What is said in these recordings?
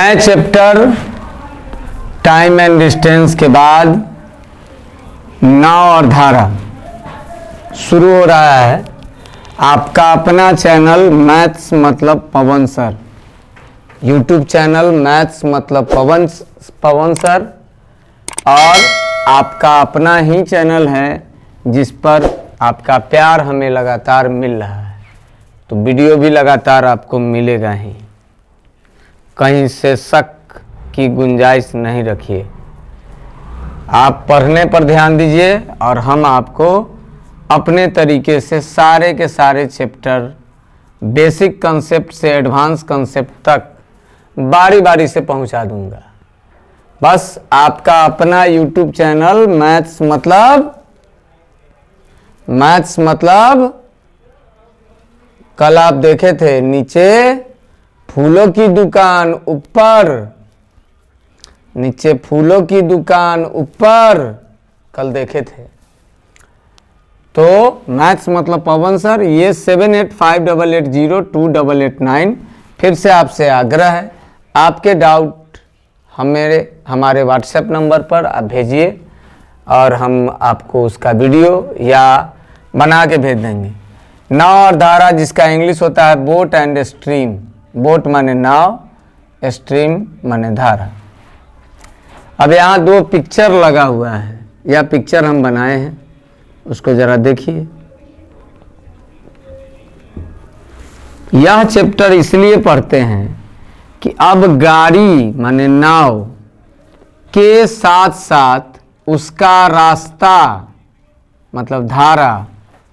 नए chapter time and distance के बाद नाव और धारा शुरू हो रहा है। आपका अपना चैनल मैथ्स मतलब पवन सर, यूट्यूब चैनल मैथ्स मतलब पवन सर, और आपका अपना ही चैनल है जिस पर आपका प्यार हमें लगातार मिल रहा है, तो वीडियो भी लगातार आपको मिलेगा ही, कहीं से शक की गुंजाइश नहीं रखिए। आप पढ़ने पर ध्यान दीजिए और हम आपको अपने तरीके से सारे के सारे चैप्टर बेसिक कंसेप्ट से एडवांस कंसेप्ट तक बारी बारी से पहुंचा दूंगा। बस आपका अपना यूट्यूब चैनल मैथ्स मतलब कल आप देखे थे नीचे फूलों की दुकान ऊपर, नीचे फूलों की दुकान ऊपर कल देखे थे। तो मैथ्स मतलब पवन सर, ये 7858802889 फिर से आपसे आग्रह है, आपके डाउट हमारे व्हाट्सएप नंबर पर आप भेजिए और हम आपको उसका वीडियो या बना के भेज देंगे। नाव और धारा, जिसका इंग्लिश होता है बोट एंड स्ट्रीम। बोट माने नाव, स्ट्रीम माने धारा। अब यहाँ दो पिक्चर लगा हुआ है, यह पिक्चर हम बनाए हैं, उसको जरा देखिए। यह चैप्टर इसलिए पढ़ते हैं कि अब गाड़ी माने नाव के साथ साथ उसका रास्ता मतलब धारा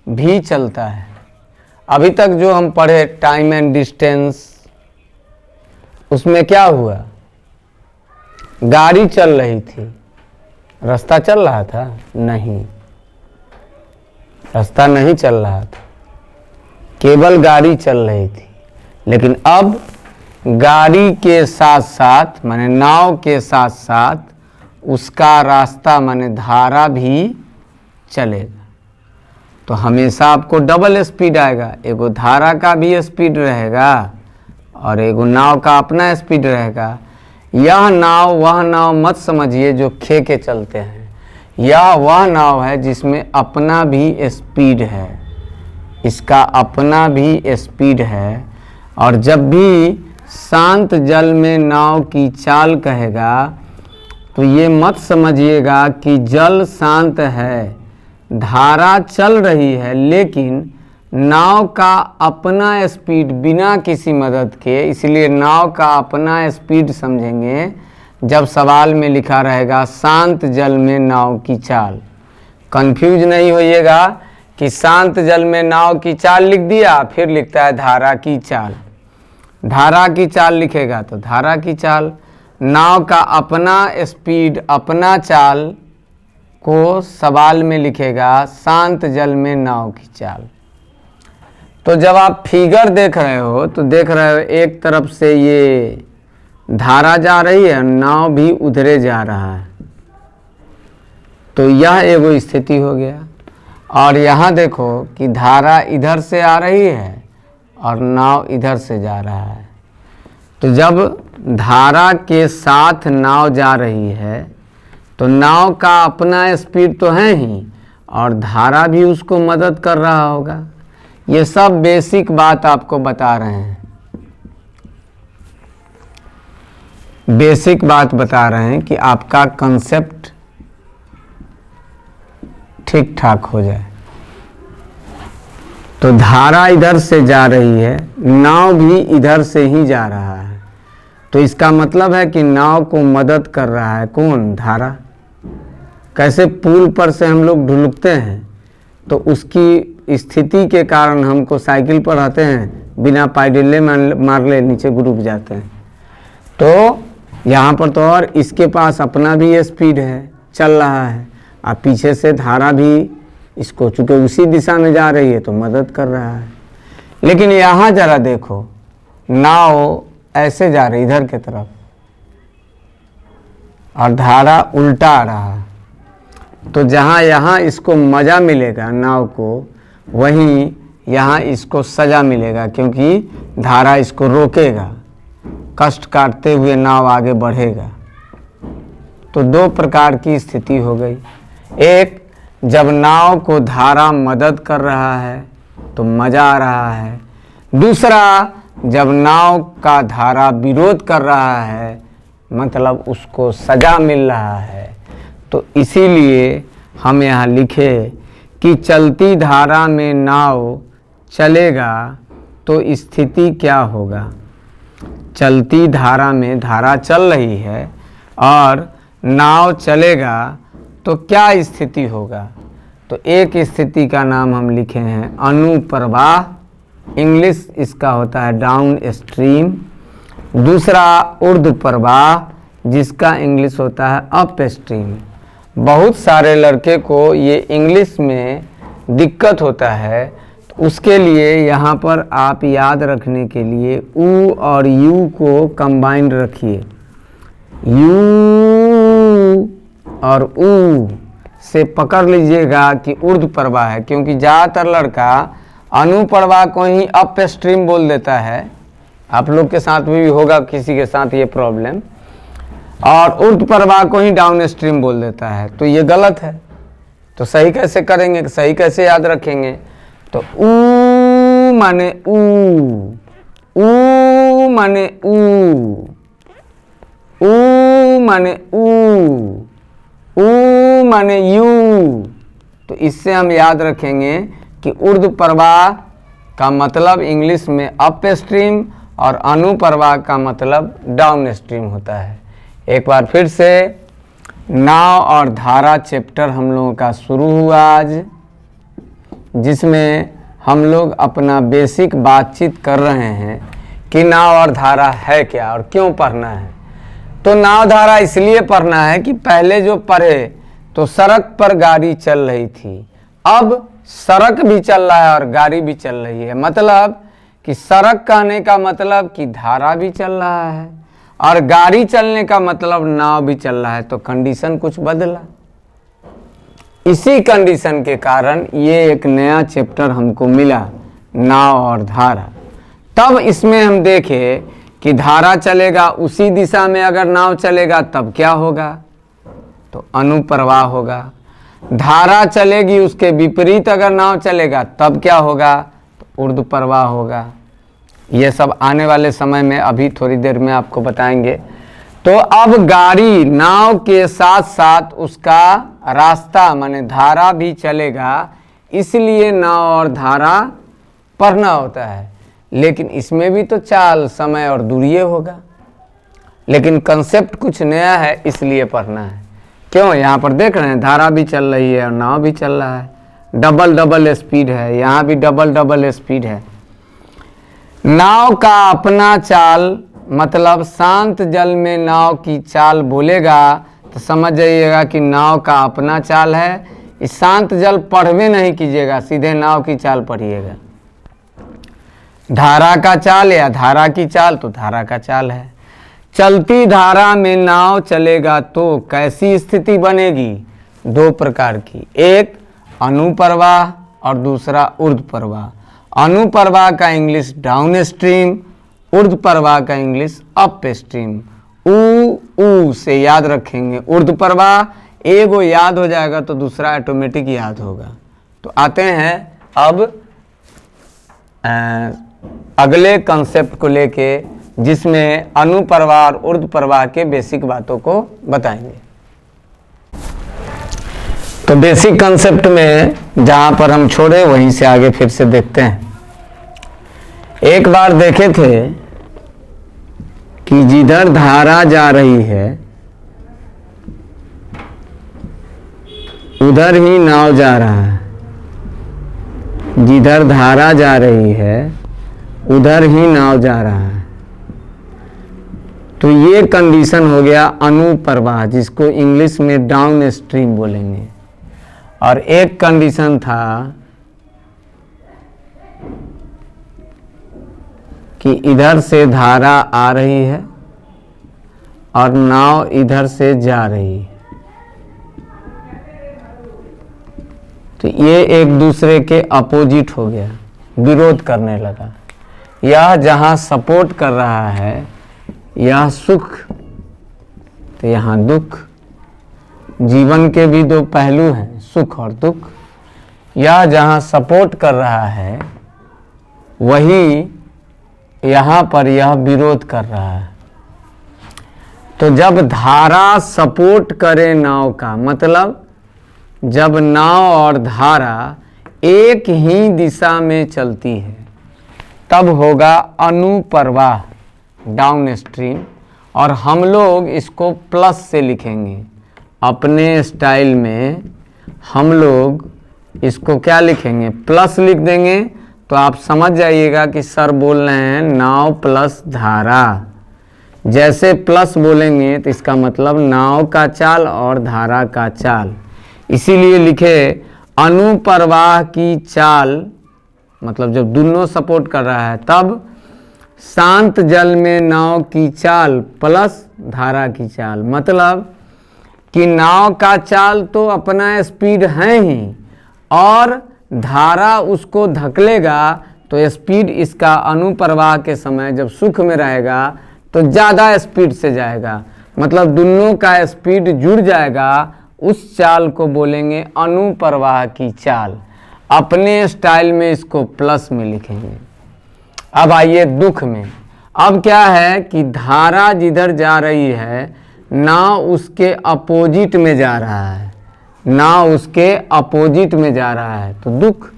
भी चलता है। अभी तक जो हम पढ़े टाइम एंड डिस्टेंस, उसमें क्या हुआ? गाड़ी चल रही थी, रास्ता चल रहा था? नहीं, रास्ता नहीं चल रहा था, केवल गाड़ी चल रही थी। लेकिन अब गाड़ी के साथ साथ माने नाव के साथ साथ उसका रास्ता माने धारा भी चलेगा। तो हमेशा आपको डबल स्पीड आएगा, एगो धारा का भी स्पीड रहेगा और एगो नाव का अपना स्पीड रहेगा। यह नाव वह नाव मत समझिए जो खे के चलते हैं, यह वह नाव है जिसमें अपना भी स्पीड है, इसका अपना भी स्पीड है। और जब भी शांत जल में नाव की चाल कहेगा तो ये मत समझिएगा कि जल शांत है, धारा चल रही है, लेकिन नाव का अपना स्पीड बिना किसी मदद के, इसलिए नाव का अपना स्पीड समझेंगे जब सवाल में लिखा रहेगा शांत जल में नाव की चाल। कंफ्यूज नहीं होइएगा कि शांत जल में नाव की चाल लिख दिया फिर लिखता है धारा की चाल। धारा की चाल लिखेगा तो धारा की चाल, नाव का अपना स्पीड अपना चाल को सवाल में लिखेगा शांत जल में नाव की चाल। तो जब आप फिगर देख रहे हो तो देख रहे हो एक तरफ से ये धारा जा रही है, नाव भी उधरे जा रहा है, तो यह एगो स्थिति हो गया। और यहाँ देखो कि धारा इधर से आ रही है और नाव इधर से जा रहा है। तो जब धारा के साथ नाव जा रही है तो नाव का अपना स्पीड तो है ही और धारा भी उसको मदद कर रहा होगा। ये सब बेसिक बात आपको बता रहे हैं, बेसिक बात बता रहे हैं कि आपका कंसेप्ट ठीक ठाक हो जाए। तो धारा इधर से जा रही है, नाव भी इधर से ही जा रहा है, तो इसका मतलब है कि नाव को मदद कर रहा है कौन? धारा। कैसे पुल पर से हम लोग ढुलकते हैं तो उसकी स्थिति के कारण हमको साइकिल पर आते हैं, बिना पैडले मार ले नीचे डूब जाते हैं। तो यहाँ पर तो और इसके पास अपना भी स्पीड है, चल रहा है, और पीछे से धारा भी इसको चूँकि उसी दिशा में जा रही है तो मदद कर रहा है। लेकिन यहाँ जरा देखो, नाव ऐसे जा रही इधर के तरफ और धारा उल्टा आ रहा है, तो जहाँ यहाँ इसको मज़ा मिलेगा नाव को, वहीं यहाँ इसको सज़ा मिलेगा, क्योंकि धारा इसको रोकेगा। कष्ट काटते हुए नाव आगे बढ़ेगा। तो दो प्रकार की स्थिति हो गई। एक, जब नाव को धारा मदद कर रहा है तो मज़ा आ रहा है। दूसरा, जब नाव का धारा विरोध कर रहा है मतलब उसको सजा मिल रहा है। तो इसीलिए हम यहाँ लिखे कि चलती धारा में नाव चलेगा तो स्थिति क्या होगा। चलती धारा में धारा चल रही है और नाव चलेगा तो क्या स्थिति होगा। तो एक स्थिति का नाम हम लिखे हैं अनुप्रवाह, इंग्लिश इसका होता है डाउन स्ट्रीम। दूसरा ऊर्ध्व प्रवाह जिसका इंग्लिश होता है अप स्ट्रीम। बहुत सारे लड़के को ये इंग्लिश में दिक्कत होता है, तो उसके लिए यहाँ पर आप याद रखने के लिए ऊ और यू को कंबाइंड रखिए। यू और ऊ से पकड़ लीजिएगा कि ऊर्ध्व प्रवाह है, क्योंकि ज़्यादातर लड़का अनुप्रवाह को ही अप स्ट्रीम बोल देता है। आप लोग के साथ भी होगा किसी के साथ ये प्रॉब्लम, और ऊर्ध्व प्रवाह को ही डाउन स्ट्रीम बोल देता है। तो ये गलत है। तो सही कैसे करेंगे, सही कैसे याद रखेंगे। तो ऊ माने ऊ माने ऊ माने ऊ माने यू। तो इससे हम याद रखेंगे कि ऊर्ध्व प्रवाह का मतलब इंग्लिश में अप स्ट्रीम और अनुप्रवाह का मतलब डाउन स्ट्रीम होता है। एक बार फिर से नाव और धारा चैप्टर हम लोगों का शुरू हुआ आज, जिसमें हम लोग अपना बेसिक बातचीत कर रहे हैं कि नाव और धारा है क्या और क्यों पढ़ना है। तो नाव धारा इसलिए पढ़ना है कि पहले जो पढ़े तो सड़क पर गाड़ी चल रही थी, अब सड़क भी चल रहा है और गाड़ी भी चल रही है। मतलब कि सड़क कहने का मतलब कि धारा भी चल रहा है और गाड़ी चलने का मतलब नाव भी चल रहा है। तो कंडीशन कुछ बदला। इसी कंडीशन के कारण ये एक नया चैप्टर हमको मिला, नाव और धारा। तब इसमें हम देखें कि धारा चलेगा उसी दिशा में, अगर नाव चलेगा तब क्या होगा, तो अनुप्रवाह होगा। धारा चलेगी उसके विपरीत अगर नाव चलेगा तब क्या होगा, तो ऊर्ध्व प्रवाह होगा। ये सब आने वाले समय में अभी थोड़ी देर में आपको बताएंगे। तो अब गाड़ी नाव के साथ साथ उसका रास्ता माने धारा भी चलेगा, इसलिए नाव और धारा पढ़ना होता है। लेकिन इसमें भी तो चाल, समय और दूरी होगा, लेकिन कंसेप्ट कुछ नया है इसलिए पढ़ना है। क्यों, यहाँ पर देख रहे हैं धारा भी चल रही है और नाव भी चल रहा है, डबल स्पीड है, यहाँ भी डबल स्पीड है। नाव का अपना चाल मतलब शांत जल में नाव की चाल बोलेगा तो समझ जाइएगा कि नाव का अपना चाल है। इस शांत जल पढ़वे नहीं कीजिएगा, सीधे नाव की चाल पढ़िएगा। धारा का चाल या धारा की चाल, तो धारा का चाल है। चलती धारा में नाव चलेगा तो कैसी स्थिति बनेगी, दो प्रकार की, एक अनुप्रवाह और दूसरा ऊर्ध्व प्रवाह। अनुप्रवाह का इंग्लिश डाउन स्ट्रीम, ऊर्ध्व प्रवाह का इंग्लिश अप स्ट्रीम। ऊ से याद रखेंगे ऊर्ध्व प्रवाह, एगो याद हो जाएगा तो दूसरा ऑटोमेटिक याद होगा। तो आते हैं अब अगले कंसेप्ट को लेके, जिसमें अनुप्रवाह और ऊर्ध्व प्रवाह के बेसिक बातों को बताएंगे। तो बेसिक कंसेप्ट में जहां पर हम छोड़े वहीं से आगे फिर से देखते हैं। एक बार देखे थे कि जिधर धारा जा रही है उधर ही नाव जा रहा है, जिधर धारा जा रही है उधर ही नाव जा रहा है। तो ये कंडीशन हो गया अनुप्रवाह, जिसको इंग्लिश में डाउन स्ट्रीम बोलेंगे। और एक कंडीशन था कि इधर से धारा आ रही है और नाव इधर से जा रही है, तो ये एक दूसरे के अपोजिट हो गया, विरोध करने लगा। यह जहाँ सपोर्ट कर रहा है यह सुख तो यहाँ दुख। जीवन के भी दो पहलू हैं, सुख और दुख। यह जहाँ सपोर्ट कर रहा है वही यहाँ पर यह विरोध कर रहा है। तो जब धारा सपोर्ट करे नाव का, मतलब जब नाव और धारा एक ही दिशा में चलती है तब होगा अनुप्रवाह, डाउन स्ट्रीम। और हम लोग इसको प्लस से लिखेंगे अपने स्टाइल में। हम लोग इसको क्या लिखेंगे, प्लस लिख देंगे। तो आप समझ जाइएगा कि सर बोल रहे हैं नाव प्लस धारा। जैसे प्लस बोलेंगे तो इसका मतलब नाव का चाल और धारा का चाल। इसीलिए लिखे अनुप्रवाह की चाल, मतलब जब दोनों सपोर्ट कर रहा है तब शांत जल में नाव की चाल प्लस धारा की चाल। मतलब कि नाव का चाल तो अपना स्पीड है ही और धारा उसको धकेलेगा तो स्पीड इसका अनुप्रवाह के समय जब सुख में रहेगा तो ज़्यादा स्पीड से जाएगा। मतलब दोनों का स्पीड जुड़ जाएगा, उस चाल को बोलेंगे अनुप्रवाह की चाल। अपने स्टाइल में इसको प्लस में लिखेंगे। अब आइए दुख में। अब क्या है कि धारा जिधर जा रही है नाव उसके अपोजिट में जा रहा है, नाव उसके अपोजिट में जा रहा है। तो दुख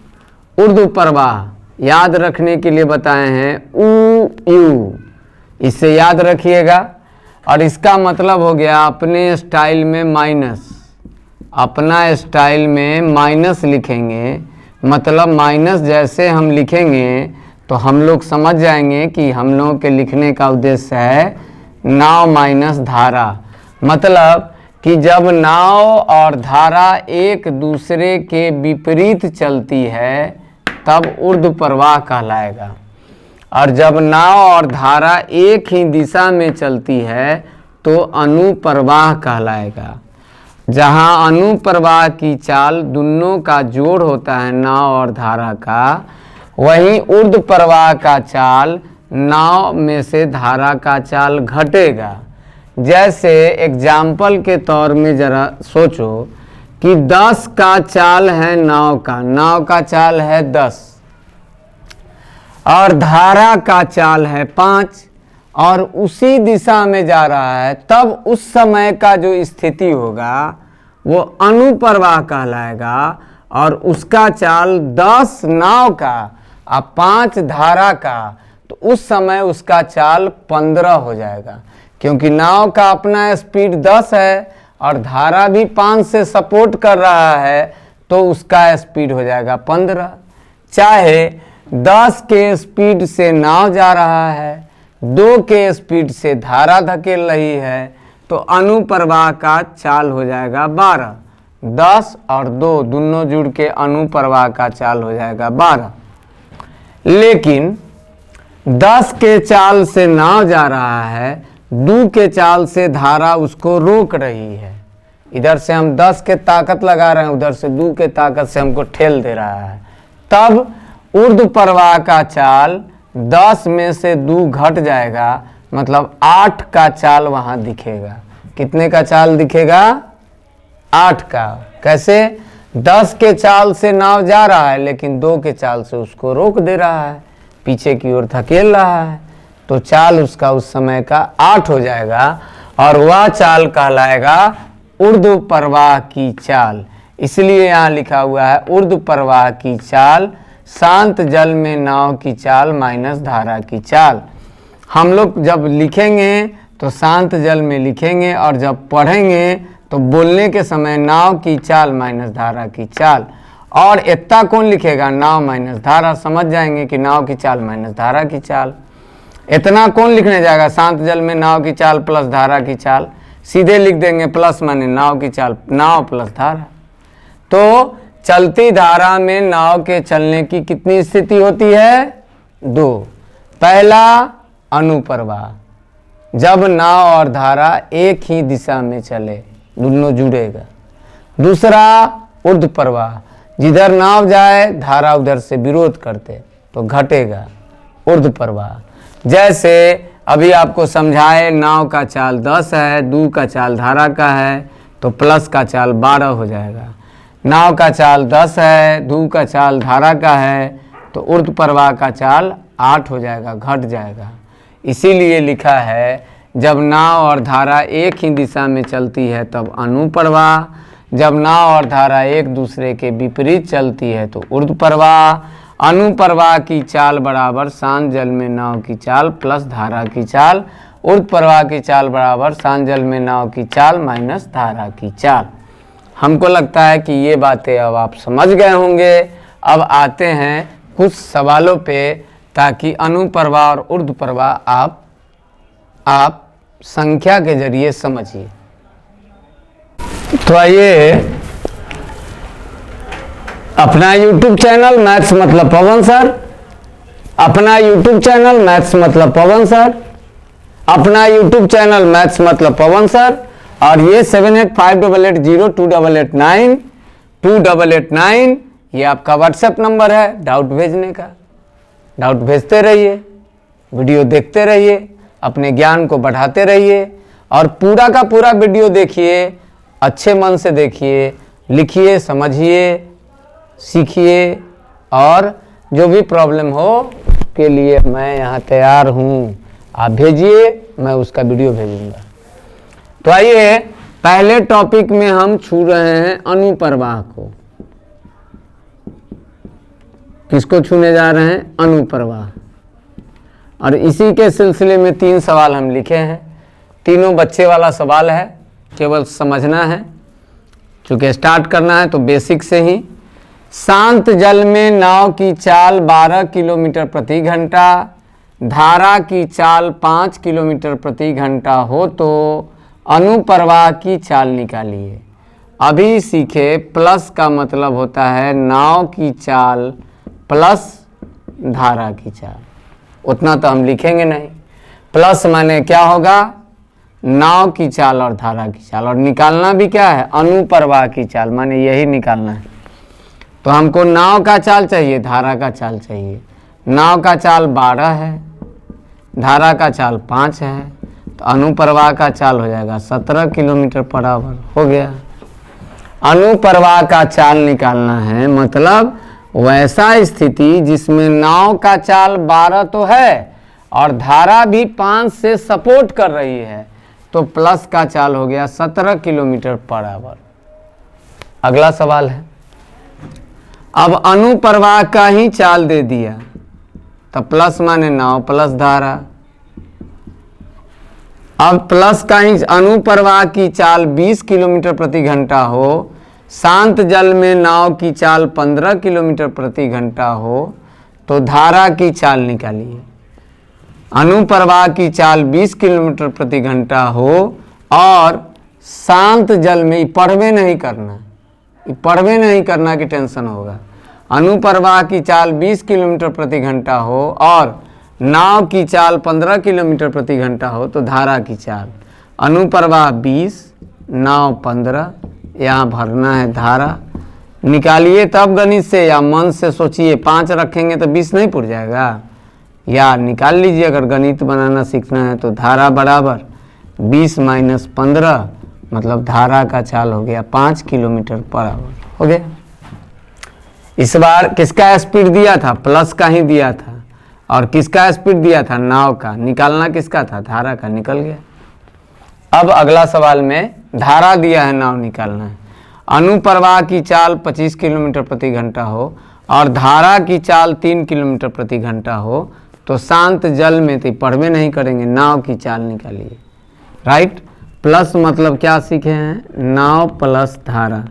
उर्दू प्रवाह याद रखने के लिए बताए हैं उ यू, इससे याद रखिएगा। और इसका मतलब हो गया अपने स्टाइल में माइनस, अपना स्टाइल में माइनस लिखेंगे। मतलब माइनस जैसे हम लिखेंगे तो हम लोग समझ जाएंगे कि हम लोगों के लिखने का उद्देश्य है नाव माइनस धारा। मतलब कि जब नाव और धारा एक दूसरे के विपरीत चलती है तब ऊर्ध्व प्रवाह कहलाएगा। और जब नाव और धारा एक ही दिशा में चलती है तो अनुप्रवाह कहलाएगा। जहाँ अनुप्रवाह की चाल दोनों का जोड़ होता है नाव और धारा का, वहीं ऊर्ध्व प्रवाह का चाल नाव में से धारा का चाल घटेगा। जैसे एग्जाम्पल के तौर में जरा सोचो कि 10 का चाल है नाव का चाल है 10 और धारा का चाल है 5 और उसी दिशा में जा रहा है, तब उस समय का जो स्थिति होगा वो अनुप्रवाह कहलाएगा। और उसका चाल 10 नाव का और 5 धारा का, तो उस समय उसका चाल 15 हो जाएगा। क्योंकि नाव का अपना स्पीड 10 है और धारा भी 5 से सपोर्ट कर रहा है तो उसका स्पीड हो जाएगा 15। चाहे 10 के स्पीड से नाव जा रहा है, 2 के स्पीड से धारा धकेल रही है, तो अनुप्रवाह का चाल हो जाएगा 12। 10 और 2 दोनों जुड़ के अनुप्रवाह का चाल हो जाएगा 12। लेकिन 10 के चाल से नाव जा रहा है, 2 के चाल से धारा उसको रोक रही है। इधर से हम 10 के ताकत लगा रहे हैं, उधर से 2 के ताकत से हमको ठेल दे रहा है। तब ऊर्ध्व प्रवाह का चाल 10 में से 2 घट जाएगा, मतलब 8 का चाल वहां दिखेगा। कितने का चाल दिखेगा? 8 का। कैसे? 10 के चाल से नाव जा रहा है लेकिन 2 के चाल से उसको रोक दे रहा है, पीछे की ओर धकेल रहा है, तो चाल उसका उस समय का 8 हो जाएगा और वह चाल कहलाएगा ऊर्ध्व प्रवाह की चाल। इसलिए यहाँ लिखा हुआ है ऊर्ध्व प्रवाह की चाल शांत जल में नाव की चाल माइनस धारा की चाल। हम लोग जब लिखेंगे तो शांत जल में लिखेंगे और जब पढ़ेंगे तो बोलने के समय नाव की चाल माइनस धारा की चाल। और इतना कौन लिखेगा? नाव माइनस धारा। समझ जाएंगे कि नाव की चाल माइनस धारा की चाल। इतना कौन लिखने जाएगा? शांत जल में नाव की चाल प्लस धारा की चाल। सीधे लिख देंगे प्लस माने नाव की चाल, नाव प्लस धारा। तो चलती धारा में नाव के चलने की कितनी स्थिति होती है? 2। पहला अनुप्रवाह, जब नाव और धारा एक ही दिशा में चले, दोनों जुड़ेगा। दूसरा ऊर्ध्व प्रवाह, जिधर नाव जाए धारा उधर से विरोध करते तो घटेगा ऊर्ध्व प्रवाह। जैसे अभी आपको समझाए नाव का चाल 10 है, दू का चाल धारा का है तो प्लस का चाल 12 हो जाएगा। नाव का चाल 10 है, दू का चाल धारा का है तो ऊर्ध्व प्रवाह का चाल 8 हो जाएगा, घट जाएगा। इसीलिए लिखा है जब नाव और धारा एक ही दिशा में चलती है तब अनुप्रवाह, जब नाव और धारा एक दूसरे के विपरीत चलती है तो ऊर्ध्व प्रवाह। अनुप्रवाह की चाल बराबर शांत जल में नाव की चाल प्लस धारा की चाल, ऊर्ध्व प्रवाह की चाल बराबर शांत जल में नाव की चाल माइनस धारा की चाल। हमको लगता है कि ये बातें अब आप समझ गए होंगे। अब आते हैं कुछ सवालों पे ताकि अनुप्रवाह और ऊर्ध्व प्रवाह आप संख्या के जरिए समझिए। तो आइए अपना YouTube चैनल मैथ्स मतलब पवन सर, अपना YouTube चैनल मैथ्स मतलब पवन सर, अपना YouTube चैनल मैथ्स मतलब पवन सर, और ये 785888928889 ये आपका व्हाट्सएप नंबर है डाउट भेजने का। डाउट भेजते रहिए, वीडियो देखते रहिए, अपने ज्ञान को बढ़ाते रहिए और पूरा का पूरा वीडियो देखिए, अच्छे मन से देखिए, लिखिए, समझिए, सीखिए और जो भी प्रॉब्लम हो के लिए मैं यहाँ तैयार हूँ। आप भेजिए, मैं उसका वीडियो भेजूंगा। तो आइए पहले टॉपिक में हम छू रहे हैं अनुप्रवाह को। किसको छूने जा रहे हैं? अनुप्रवाह। और इसी के सिलसिले में 3 सवाल हम लिखे हैं। तीनों बच्चे वाला सवाल है, केवल समझना है। चूँकि स्टार्ट करना है तो बेसिक से ही। शांत जल में नाव की चाल 12 किलोमीटर प्रति घंटा, धारा की चाल 5 किलोमीटर प्रति घंटा हो तो अनुप्रवाह की चाल निकालिए। अभी सीखे प्लस का मतलब होता है नाव की चाल प्लस धारा की चाल। उतना तो हम लिखेंगे नहीं। प्लस माने क्या होगा? नाव की चाल और धारा की चाल, और निकालना भी क्या है? अनुप्रवाह की चाल, माने यही निकालना है। तो हमको नाव का चाल चाहिए, धारा का चाल चाहिए। नाव का चाल 12 है, धारा का चाल 5 है, तो अनुप्रवाह का चाल हो जाएगा 17 किलोमीटर पर आवर। हो गया। अनुप्रवाह का चाल निकालना है, मतलब वैसा स्थिति जिसमें नाव का चाल 12 तो है और धारा भी 5 से सपोर्ट कर रही है, तो प्लस का चाल हो गया 17 किलोमीटर पर आवर। अगला सवाल है, अब अनुप्रवाह का ही चाल दे दिया, तो प्लस माने नाव प्लस धारा। अब प्लस का ही अनुप्रवाह की चाल 20 किलोमीटर प्रति घंटा हो, शांत जल में नाव की चाल 15 किलोमीटर प्रति घंटा हो, तो धारा की चाल निकालिए। अनुप्रवाह की चाल 20 किलोमीटर प्रति घंटा हो और शांत जल में, पढ़वे नहीं करना, पढ़वे नहीं करना की टेंशन होगा। अनुप्रवाह की चाल 20 किलोमीटर प्रति घंटा हो और नाव की चाल 15 किलोमीटर प्रति घंटा हो, तो धारा की चाल। अनुप्रवाह 20, नाव 15, यहाँ भरना है धारा। निकालिए तब गणित से या मन से सोचिए। 5 रखेंगे तो 20 नहीं पुर जाएगा, या निकाल लीजिए। अगर गणित बनाना सीखना है तो धारा बराबर 20 माइनस 15, मतलब धारा का चाल हो गया 5 किलोमीटर पर आवर। हो गया। इस बार किसका स्पीड दिया था? प्लस का ही दिया था। और किसका स्पीड दिया था? नाव का। निकालना किसका था? धारा का। निकल गया। अब अगला सवाल में धारा दिया है, नाव निकालना है। अनुप्रवाह की चाल 25 किलोमीटर प्रति घंटा हो और धारा की चाल 3 किलोमीटर प्रति घंटा हो, तो शांत जल में, तो पढ़वे नहीं करेंगे, नाव की चाल निकालिए। राइट। प्लस मतलब क्या सीखे हैं? नाव प्लस धारा।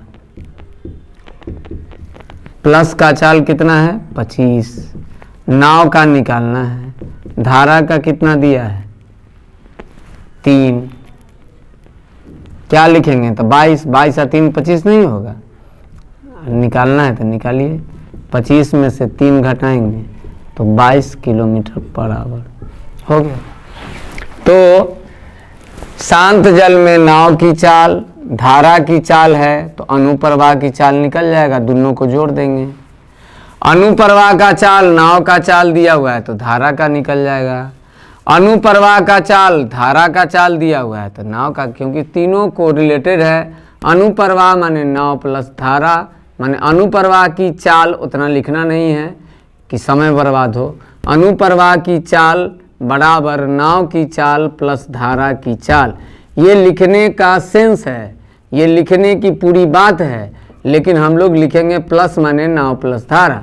प्लस का चाल कितना है? 25। नाव का निकालना है। धारा का कितना दिया है? 3। क्या लिखेंगे? तो 22। 22 और 3 25 नहीं होगा। निकालना है तो निकालिए। 25 में से 3 घटाएंगे तो 22 किलोमीटर पर आवर। हो गया। तो शांत जल में नाव की चाल, धारा की चाल है, तो अनुप्रवाह की चाल निकल जाएगा। दोनों को जोड़ देंगे। अनुप्रवाह का चाल नाव का चाल दिया हुआ है तो धारा का निकल जाएगा। अनुप्रवाह का चाल धारा का चाल दिया हुआ है तो नाव का, क्योंकि तीनों को रिलेटेड है। अनुप्रवाह माने नाव प्लस धारा, माने अनुप्रवाह की चाल उतना लिखना नहीं है कि समय बर्बाद हो। अनुप्रवाह की चाल बराबर नाव की चाल प्लस धारा की चाल, ये लिखने का सेंस है, ये लिखने की पूरी बात है। लेकिन हम लोग लिखेंगे प्लस माने नाव प्लस धारा।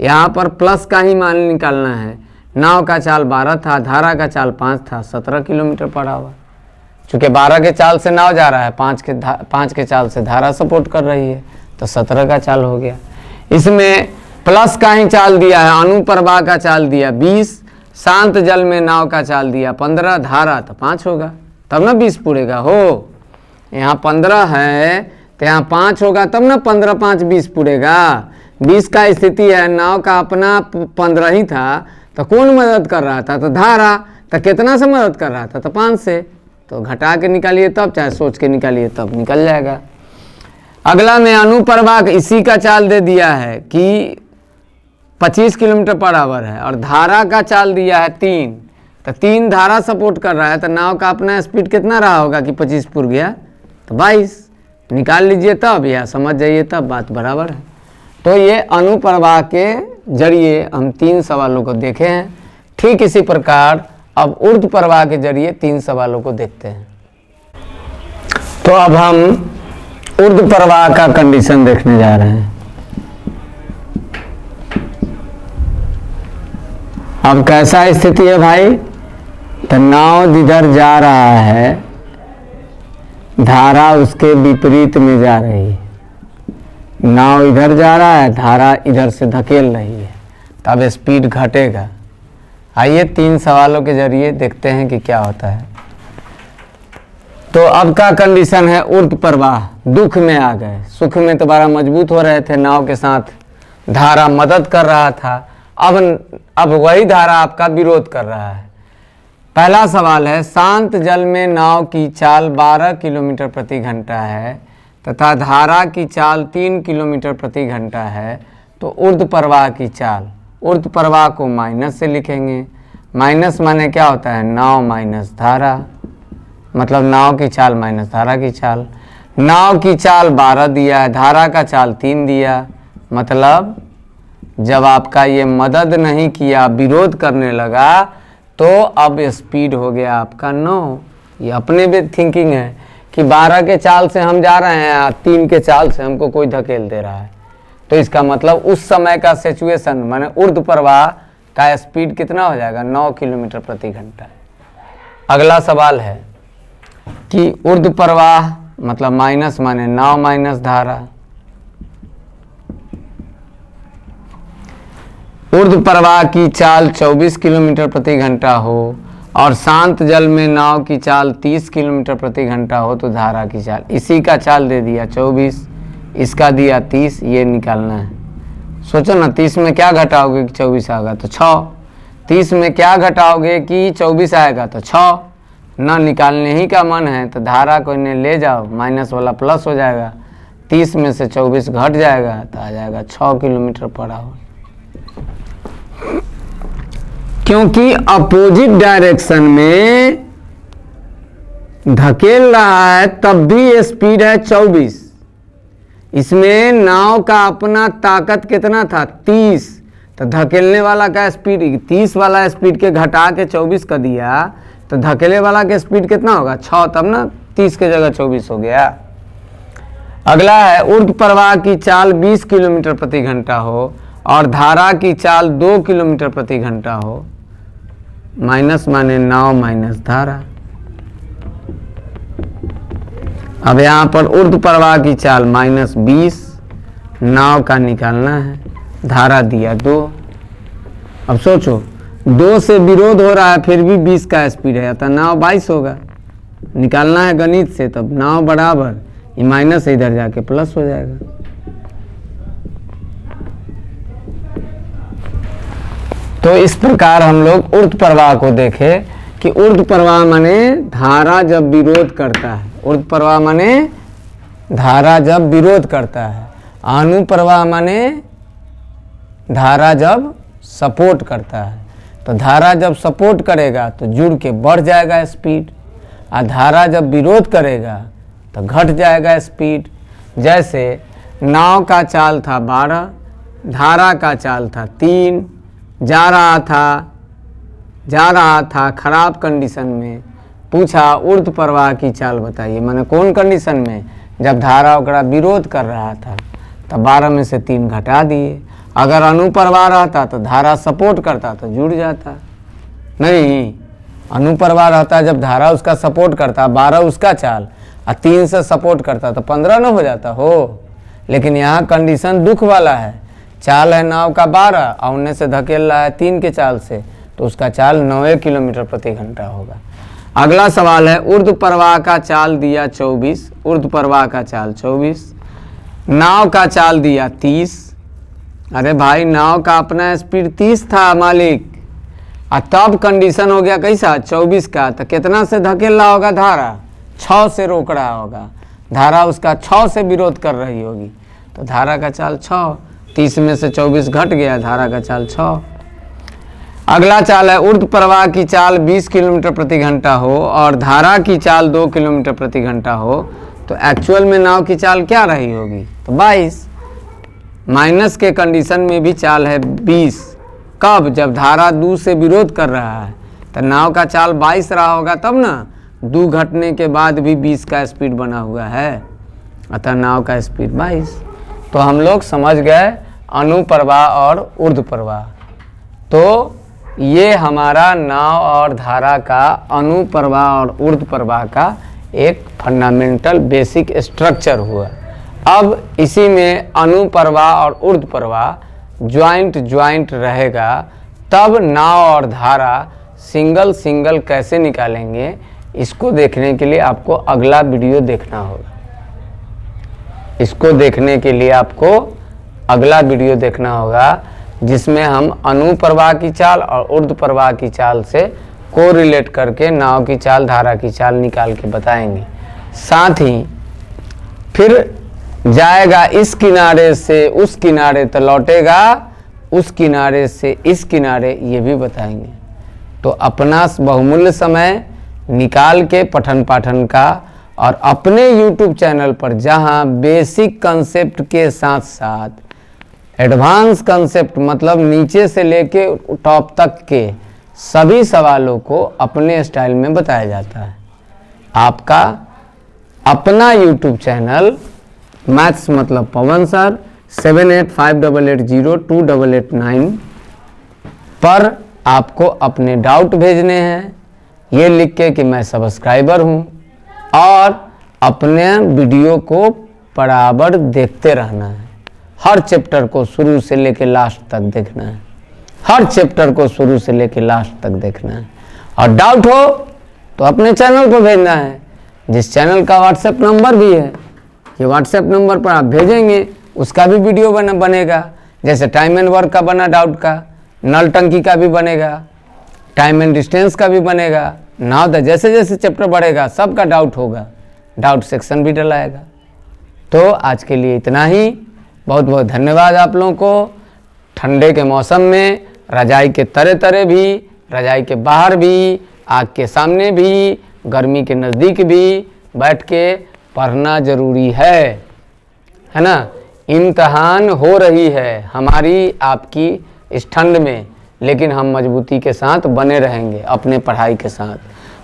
यहाँ पर प्लस का ही मान निकालना है। नाव का चाल 12 था, धारा का चाल 5 था, 17 किलोमीटर पड़ा हुआ। चूँकि 12 के चाल से नाव जा रहा है, 5 के चाल से धारा सपोर्ट कर रही है, तो 17 का चाल हो गया। इसमें प्लस का ही चाल दिया है, अनुप्रवाह का चाल दिया 20, शांत जल में नाव का चाल दिया 15, धारा तो 5 होगा, तब ना 20 पूरेगा हो। यहाँ 15 है तो यहाँ 5 होगा, तब ना 15 5 20 पूरेगा। 20 का स्थिति है, नाव का अपना 15 ही था, तो कौन मदद कर रहा था? तो धारा। तो कितना से मदद कर रहा था? तो 5 से। तो घटा के निकालिए तब, चाहे सोच के निकालिए तब निकल जाएगा। अगला में अनुप्रवाह, इसी का चाल दे दिया है कि 25 किलोमीटर पर आवर है, और धारा का चाल दिया है 3, तो 3 धारा सपोर्ट कर रहा है, तो नाव का अपना स्पीड कितना रहा होगा कि 25 पुर गया? तो 22 निकाल लीजिए तब, या समझ जाइए तब, बात बराबर है। तो ये अनुप्रवाह के जरिए हम 3 सवालों को देखे हैं। ठीक इसी प्रकार अब ऊर्ध्व प्रवाह के जरिए 3 सवालों को देखते हैं। तो अब हम ऊर्ध्व प्रवाह का कंडीशन देखने जा रहे हैं। अब कैसा स्थिति है भाई? तो नाव जिधर जा रहा है, धारा उसके विपरीत में जा रही है। नाव इधर जा रहा है, धारा इधर से धकेल रही है, तब स्पीड घटेगा। आइए 3 सवालों के जरिए देखते हैं कि क्या होता है। तो अब का कंडीशन है ऊर्ध्व प्रवाह, दुख में आ गए। सुख में तो बड़ा मजबूत हो रहे थे, नाव के साथ धारा मदद कर रहा था, अब वही धारा आपका विरोध कर रहा है। पहला सवाल है, शांत जल में नाव की चाल 12 किलोमीटर प्रति घंटा है तथा धारा की चाल 3 किलोमीटर प्रति घंटा है, तो ऊर्ध्व प्रवाह की चाल, ऊर्ध्व प्रवाह को माइनस से लिखेंगे। माइनस माने क्या होता है? नाव माइनस धारा, मतलब नाव की चाल माइनस धारा की चाल। नाव की चाल 12 दिया है, धारा का चाल 3 दिया, मतलब जब आपका ये मदद नहीं किया, विरोध करने लगा, तो अब स्पीड हो गया आपका 9। ये अपने भी थिंकिंग है कि 12 के चाल से हम जा रहे हैं, 3 के चाल से हमको कोई धकेल दे रहा है, तो इसका मतलब उस समय का सिचुएशन माने ऊर्ध्व प्रवाह का स्पीड कितना हो जाएगा? 9 किलोमीटर प्रति घंटा। अगला सवाल है कि ऊर्ध्व प्रवाह मतलब माइनस माने नाव माइनस धारा। ऊर्ध्व प्रवाह की चाल 24 किलोमीटर प्रति घंटा हो और शांत जल में नाव की चाल 30 किलोमीटर प्रति घंटा हो, तो धारा की चाल, इसी का चाल दे दिया 24, इसका दिया 30, ये निकालना है। सोचो ना, 30 में क्या घटाओगे कि 24 आएगा? तो 6। 30 में क्या घटाओगे कि 24 आएगा? तो 6। ना निकालने ही का मन है तो धारा को इन्हें ले जाओ, माइनस वाला प्लस हो जाएगा, 30 में से 24 घट जाएगा तो आ जाएगा 6 किलोमीटर पर आवर। क्योंकि अपोजिट डायरेक्शन में धकेल रहा है, तब भी स्पीड है 24। इसमें नाव का अपना ताकत कितना था? 30, तो धकेलने वाला का स्पीड 30 वाला स्पीड के घटा के 24 का दिया, तो धकेले वाला का स्पीड कितना होगा? 6, तब ना 30 के जगह 24 हो गया। अगला है ऊर्ध्व प्रवाह की चाल 20 किलोमीटर प्रति घंटा हो और धारा की चाल 2 किलोमीटर प्रति घंटा हो, माइनस माने नाव माइनस धारा। अब यहाँ पर ऊर्ध्व प्रवाह की चाल -20, नाव का निकालना है, धारा दिया 2। अब सोचो, 2 से विरोध हो रहा है, फिर भी 20 का स्पीड है, तो नाव 22 होगा। निकालना है गणित से, तब नाव बराबर, ये माइनस इधर जाके प्लस हो जाएगा। तो इस प्रकार हम लोग ऊर्ध्व प्रवाह को देखें कि ऊर्ध्व प्रवाह माने धारा जब विरोध करता है, ऊर्ध्व प्रवाह माने धारा जब विरोध करता है, अनुप्रवाह माने धारा जब सपोर्ट करता है। तो धारा जब सपोर्ट करेगा तो जुड़ के बढ़ जाएगा स्पीड, और धारा जब विरोध करेगा तो घट जाएगा स्पीड। जैसे नाव का चाल था 12, धारा का चाल था 3, जा रहा था खराब कंडीशन में। पूछा ऊर्ध्व प्रवाह की चाल बताइए, माने कौन कंडीशन में, जब धारा ओकरा विरोध कर रहा था, तब 12 में से 3 घटा दिए। अगर अनुप्रवाह रहता तो धारा सपोर्ट करता तो जुड़ जाता, नहीं अनुप्रवाह रहता, जब धारा उसका सपोर्ट करता 12 उसका चाल और 3 से सपोर्ट करता तो 15 न हो जाता हो। लेकिन यहाँ कंडीशन दुख वाला है, चाल है नाव का 12 और उन्हें से धकेल रहा है 3 के चाल से, तो उसका चाल 9 किलोमीटर प्रति घंटा होगा। अगला सवाल है ऊर्ध्व प्रवाह का चाल दिया 24, ऊर्ध्व प्रवाह का चाल 24, नाव का चाल दिया 30। अरे भाई नाव का अपना स्पीड 30 था मालिक, और तब कंडीशन हो गया कैसा 24 का, तो कितना से धकेल रहा होगा धारा, 6 से रोक रहा होगा, धारा उसका 6 से विरोध कर रही होगी, तो धारा का चाल 6, 30 में से 24 घट गया, धारा का चाल 6। अगला चाल है ऊर्ध्व प्रवाह की चाल 20 किलोमीटर प्रति घंटा हो और धारा की चाल 2 किलोमीटर प्रति घंटा हो, तो एक्चुअल में नाव की चाल क्या रही होगी, तो 22। माइनस के कंडीशन में भी चाल है 20, कब, जब धारा 2 से विरोध कर रहा है, तो नाव का चाल 22 रहा होगा, तब ना 2 घटने के बाद भी 20 का स्पीड बना हुआ है, अतः नाव का स्पीड 22। तो हम लोग समझ गए अनुप्रवाह और ऊर्ध्व प्रवाह। तो ये हमारा नाव और धारा का अनुप्रवाह और ऊर्ध्व प्रवाह का एक फंडामेंटल बेसिक स्ट्रक्चर हुआ। अब इसी में अनुप्रवाह और ऊर्ध्व प्रवाह ज्वाइंट रहेगा, तब नाव और धारा सिंगल कैसे निकालेंगे, इसको देखने के लिए आपको अगला वीडियो देखना होगा। इसको देखने के लिए आपको अगला वीडियो देखना होगा, जिसमें हम अनुप्रवाह की चाल और ऊर्ध्व प्रवाह की चाल से कोरिलेट करके नाव की चाल धारा की चाल निकाल के बताएंगे। साथ ही फिर जाएगा इस किनारे से उस किनारे तो लौटेगा उस किनारे से इस किनारे, ये भी बताएंगे। तो अपना बहुमूल्य समय निकाल के पठन पाठन का और अपने YouTube चैनल पर, जहां बेसिक कंसेप्ट के साथ साथ एडवांस कंसेप्ट मतलब नीचे से लेके टॉप तक के सभी सवालों को अपने स्टाइल में बताया जाता है। आपका अपना YouTube चैनल मैथ्स मतलब पवन सर 7858802889 पर आपको अपने डाउट भेजने हैं, ये लिख के कि मैं सब्सक्राइबर हूँ, और अपने वीडियो को बराबर देखते रहना है। हर चैप्टर को शुरू से लेके लास्ट तक देखना है, हर चैप्टर को शुरू से लेके लास्ट तक देखना है। और डाउट हो तो अपने चैनल पर भेजना है, जिस चैनल का व्हाट्सएप नंबर भी है, ये व्हाट्सएप नंबर पर आप भेजेंगे, उसका भी वीडियो बनेगा। जैसे टाइम एंड वर्क का बना डाउट का, नल टंकी का भी बनेगा, टाइम एंड डिस्टेंस का भी बनेगा। नाउ द जैसे जैसे चैप्टर बढ़ेगा सबका डाउट होगा, डाउट सेक्शन भी डलाएगा। तो आज के लिए इतना ही, बहुत बहुत धन्यवाद आप लोगों को। ठंडे के मौसम में रजाई के तरे भी, रजाई के बाहर भी, आग के सामने भी, गर्मी के नज़दीक भी बैठ के पढ़ना जरूरी है ना। इम्तहान हो रही है हमारी आपकी इस ठंड में, लेकिन हम मजबूती के साथ बने रहेंगे अपने पढ़ाई के साथ।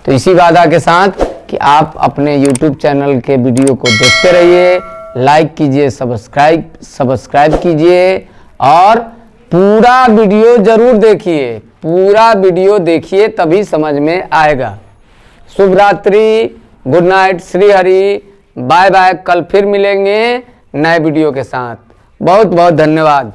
तो इसी वादा के साथ कि आप अपने YouTube चैनल के वीडियो को देखते रहिए, लाइक कीजिए, सब्सक्राइब कीजिए और पूरा वीडियो जरूर देखिए, पूरा वीडियो देखिए तभी समझ में आएगा। शुभ रात्रि, good night, Shri Hari, bye bye. कल फिर मिलेंगे नए वीडियो के साथ। बहुत बहुत धन्यवाद।